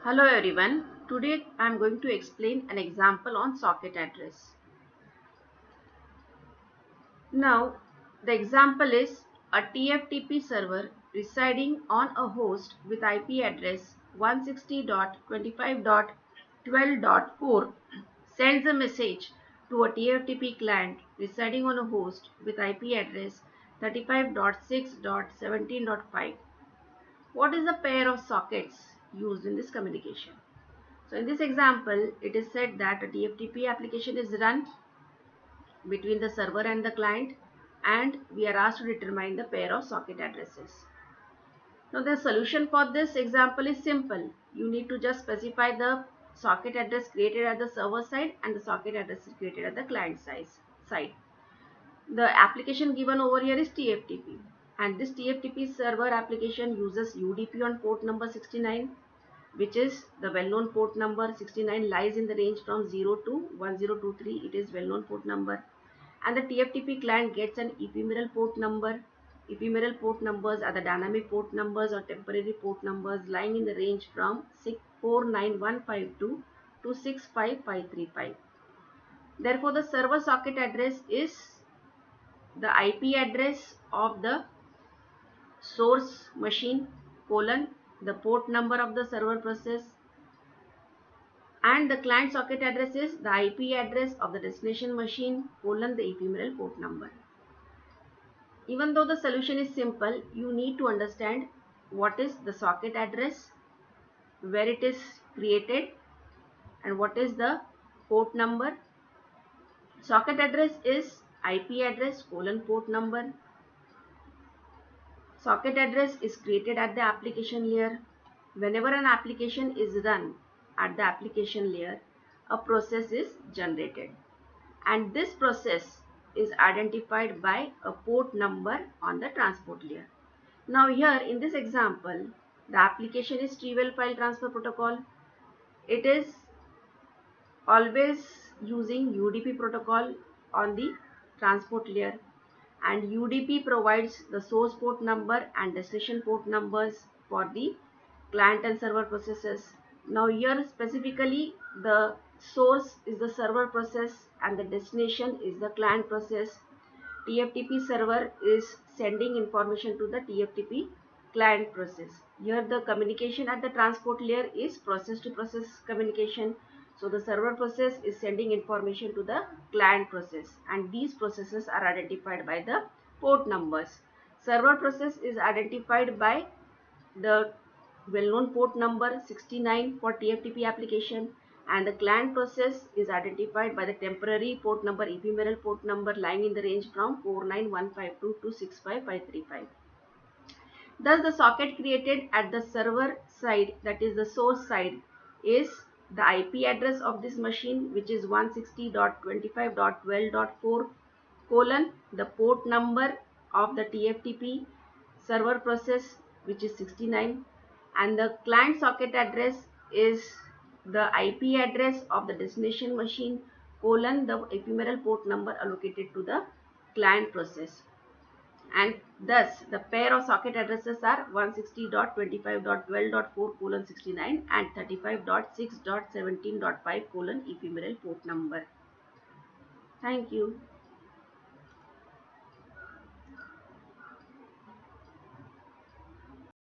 Hello everyone. Today I am going to explain an example on socket address. Now the example is a TFTP server residing on a host with IP address 160.25.12.4 sends a message to a TFTP client residing on a host with IP address 35.6.17.5. What is the pair of sockets used in this communication? So in this example, it is said that a TFTP application is run between the server and the client, and we are asked to determine the pair of socket addresses. Now the solution for this example is simple. You need to just specify the socket address created at the server side and the socket address created at the client side. The application given over here is TFTP, and this TFTP server application uses UDP on port number 69, which is the well-known port number. 69 lies in the range from 0 to 1023. It is well-known port number, and the TFTP client gets an ephemeral port number. Ephemeral port numbers are the dynamic port numbers or temporary port numbers lying in the range from 49152 to 65535. Therefore, the server socket address is the IP address of the source machine colon the port number of the server process, and the client socket address is the IP address of the destination machine colon the ephemeral port number. Even though the solution is simple, you need to understand what is the socket address, where it is created, and what is the port number. Socket address is IP address colon port number. Socket address is created at the application layer. Whenever an application is run at the application layer, a process is generated, and this process is identified by a port number on the transport layer. Now here in this example, the application is trivial file transfer protocol. It is always using UDP protocol on the transport layer, and UDP provides the source port number and destination port numbers for the client and server processes. Now here specifically the source is the server process and the destination is the client process. TFTP server is sending information to the TFTP client process. Here the communication at the transport layer is process to process communication. So the server process is sending information to the client process, and these processes are identified by the port numbers. Server process is identified by the well-known port number 69 for TFTP application, and the client process is identified by the temporary port number, ephemeral port number lying in the range from 49152 to 65535. Thus the socket created at the server side, that is the source side, is the IP address of this machine, which is 160.25.12.4 colon the port number of the TFTP server process, which is 69, and the client socket address is the IP address of the destination machine colon the ephemeral port number allocated to the client process. And thus the pair of socket addresses are 160.25.12.4 colon 69 and 35.6.17.5 colon ephemeral port number. Thank you.